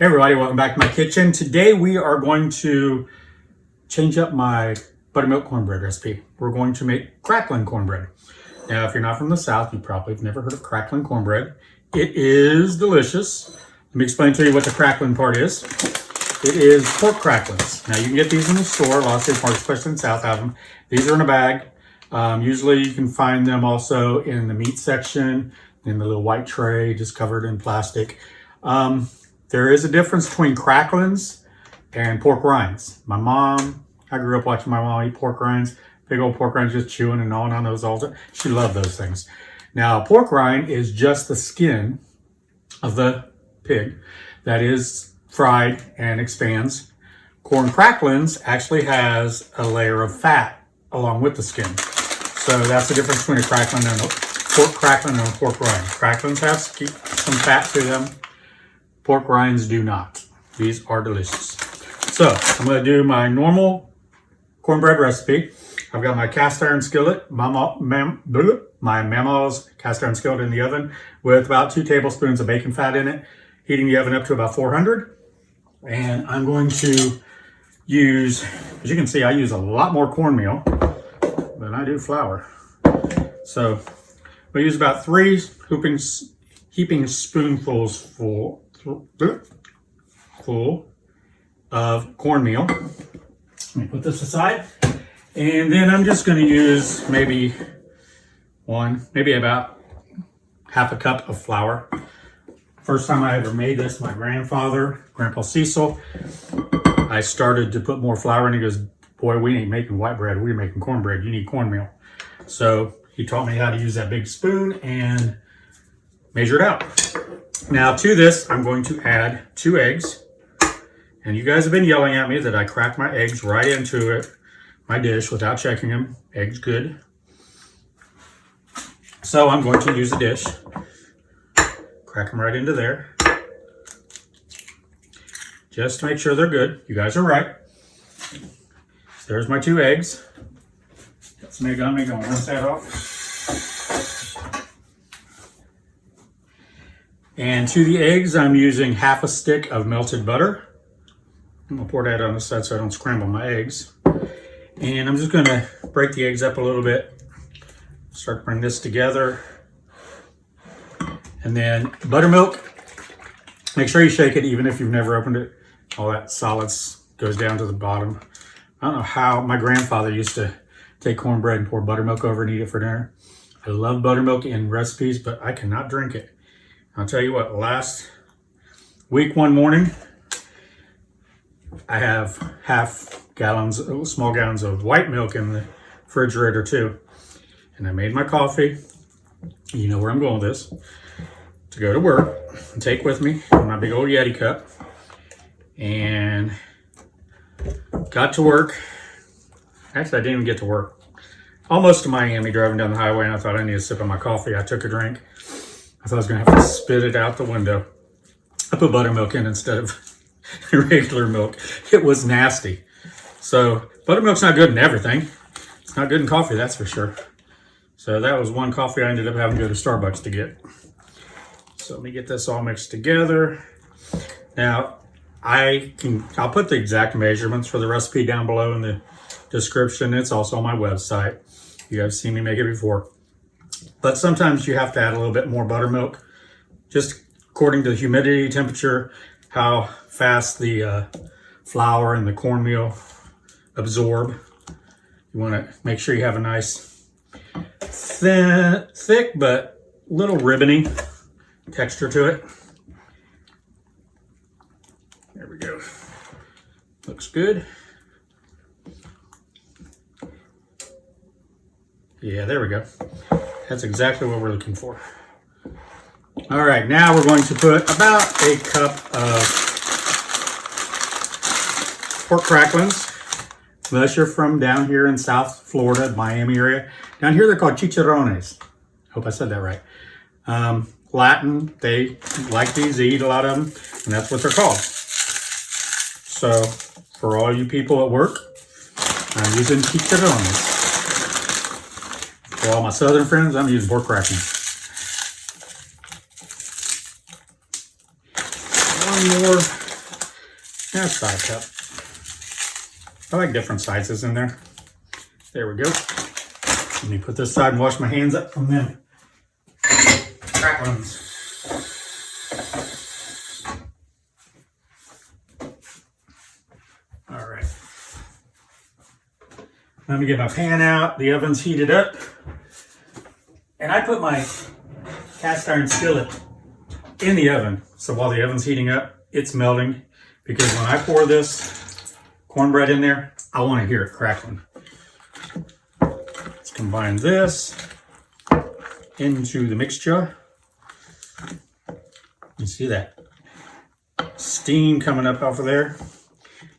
Hey everybody, welcome back to my kitchen. Today we are going to change up my buttermilk cornbread recipe. We're going to make Cracklin Cornbread. Now, if you're not from the South, you probably have never heard of Cracklin Cornbread. It is delicious. Let me explain to you what the cracklin part is. It is pork cracklins. Now, you can get these in the store. A lot of state parks, especially in the South, have them. These are in a bag. Usually you can find them also in the meat section, in the little white tray, just covered in plastic. There is a difference between cracklins and pork rinds. I grew up watching my mom eat pork rinds, big old pork rinds, just chewing and gnawing on those all the time. She loved those things. Now, pork rind is just the skin of the pig that is fried and expands. Corn cracklins actually has a layer of fat along with the skin. So that's the difference between a cracklin and a pork cracklin and a pork rind. Cracklins have some fat to them. Pork rinds do not. These are delicious. So I'm going to do my normal cornbread recipe. I've got my cast iron skillet, my mama's cast iron skillet in the oven with about 2 tablespoons of bacon fat in it, heating the oven up to about 400. And I'm going to use, as you can see, I use a lot more cornmeal than I do flour. So we use about 3 heaping spoonfuls full of cornmeal. Let me put this aside. And then I'm just going to use maybe about half a cup of flour. First time I ever made this, my Grandpa Cecil, I started to put more flour in. He goes, boy, we ain't making white bread, we're making cornbread. You need cornmeal. So he taught me how to use that big spoon and measure it out. Now to this, I'm going to add 2 eggs. And you guys have been yelling at me that I crack my eggs right into my dish without checking them. Eggs good. So I'm going to use a dish. Crack them right into there. Just to make sure they're good. You guys are right. There's my 2 eggs. Got some egg on me, gonna rinse that off. And to the eggs, I'm using half a stick of melted butter. I'm gonna pour that on the side so I don't scramble my eggs. And I'm just gonna break the eggs up a little bit. Start to bring this together. And then buttermilk. Make sure you shake it even if you've never opened it. All that solids goes down to the bottom. I don't know how my grandfather used to take cornbread and pour buttermilk over and eat it for dinner. I love buttermilk in recipes, but I cannot drink it. I'll tell you what, last week one morning, I have small gallons of white milk in the refrigerator too. And I made my coffee. You know where I'm going with this. To go to work and take with me my big old Yeti cup. And got to work. Actually, I didn't even get to work. Almost to Miami, driving down the highway, and I thought I need a sip of my coffee. I took a drink. I thought I was going to have to spit it out the window. I put buttermilk in instead of regular milk. It was nasty. So buttermilk's not good in everything. It's not good in coffee, that's for sure. So that was one coffee I ended up having to go to Starbucks to get. So let me get this all mixed together. Now, I'll put the exact measurements for the recipe down below in the description. It's also on my website. You guys have seen me make it before. But sometimes you have to add a little bit more buttermilk, just according to the humidity, temperature, how fast the flour and the cornmeal absorb. You want to make sure you have a nice thick but little ribbony texture to it. There we go. Looks good. Yeah, there we go. That's exactly what we're looking for. All right, now we're going to put about a cup of pork cracklins. Unless you're from down here in South Florida, Miami area. Down here they're called chicharrones. Hope I said that right. Latin, they like these, they eat a lot of them, and that's what they're called. So, for all you people at work, I'm using chicharrones. For all my southern friends, I'm using pork cracklins. One more That's about a cup. I like different sizes in there. There we go. Let me put this aside and wash my hands up from them Cracklins. All right. Let me get my pan out. The oven's heated up. And I put my cast iron skillet in the oven. So while the oven's heating up, it's melting. Because when I pour this cornbread in there, I want to hear it crackling. Let's combine this into the mixture. You see that steam coming up off of there.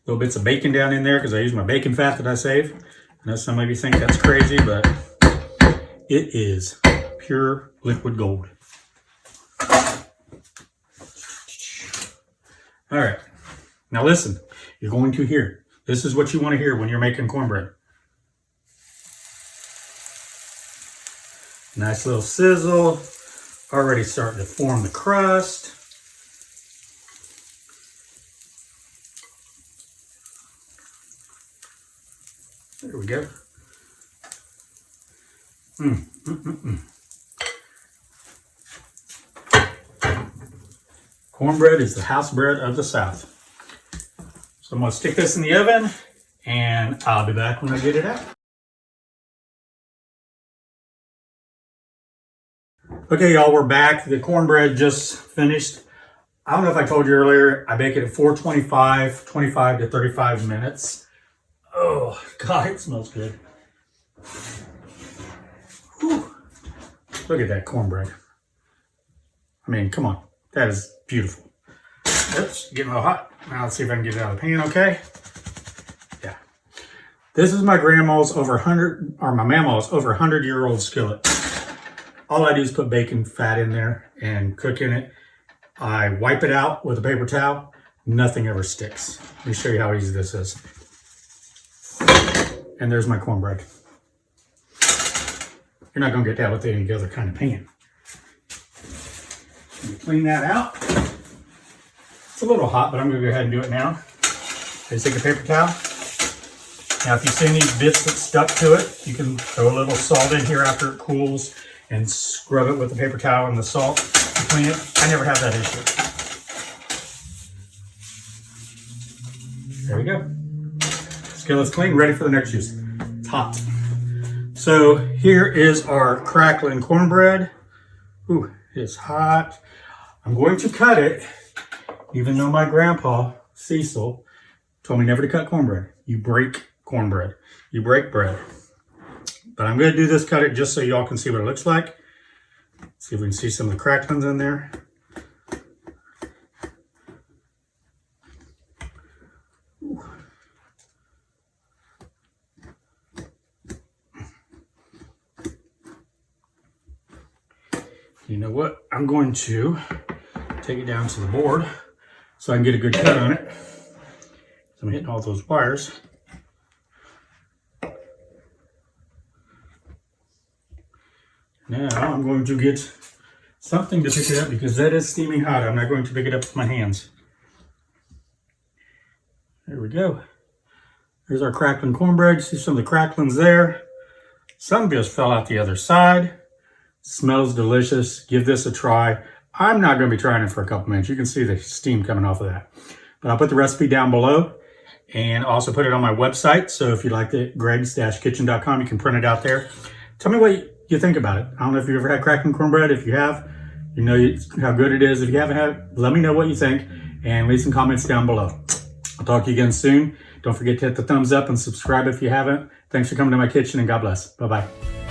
Little bits of bacon down in there because I use my bacon fat that I save. I know some of you think that's crazy, but it is pure liquid gold. All right, now listen, you're going to hear. This is what you want to hear when you're making cornbread. Nice little sizzle, already starting to form the crust. There we go. Cornbread is the house bread of the South. So I'm going to stick this in the oven and I'll be back when I get it out. Okay, y'all, we're back. The cornbread just finished. I don't know if I told you earlier, I bake it at 425, 25 to 35 minutes. Oh, God, it smells good. Whew. Look at that cornbread. I mean, come on. That is beautiful. Oops, getting a little hot. Now let's see if I can get it out of the pan, okay? Yeah. This is my grandma's over 100, or my mama's over 100-year-old skillet. All I do is put bacon fat in there and cook in it. I wipe it out with a paper towel. Nothing ever sticks. Let me show you how easy this is. And there's my cornbread. You're not going to get that with any other kind of pan. Let me clean that out. It's a little hot, but I'm going to go ahead and do it now. I just take a paper towel. Now, if you see any bits that stuck to it, you can throw a little salt in here after it cools and scrub it with the paper towel and the salt to clean it. I never have that issue. There we go. Skillet's clean, ready for the next use. It's hot. So here is our Cracklin Cornbread. Ooh, it's hot. I'm going to cut it, even though my grandpa, Cecil, told me never to cut cornbread. You break cornbread. You break bread. But I'm going to do this, cut it just so y'all can see what it looks like. See if we can see some of the cracklins in there. Ooh. You know what? I'm going to take it down to the board so I can get a good cut on it. So I'm hitting all those wires. Now I'm going to get something to pick it up because that is steaming hot. I'm not going to pick it up with my hands. There we go. There's our Cracklin Cornbread. See some of the cracklins there. Some just fell out the other side. Smells delicious. Give this a try. I'm not going to be trying it for a couple minutes. You can see the steam coming off of that. But I'll put the recipe down below and also put it on my website. So if you like it, gregs-kitchen.com, you can print it out there. Tell me what you think about it. I don't know if you've ever had Cracklin Cornbread. If you have, you know how good it is. If you haven't had it, let me know what you think and leave some comments down below. I'll talk to you again soon. Don't forget to hit the thumbs up and subscribe if you haven't. Thanks for coming to my kitchen and God bless. Bye-bye.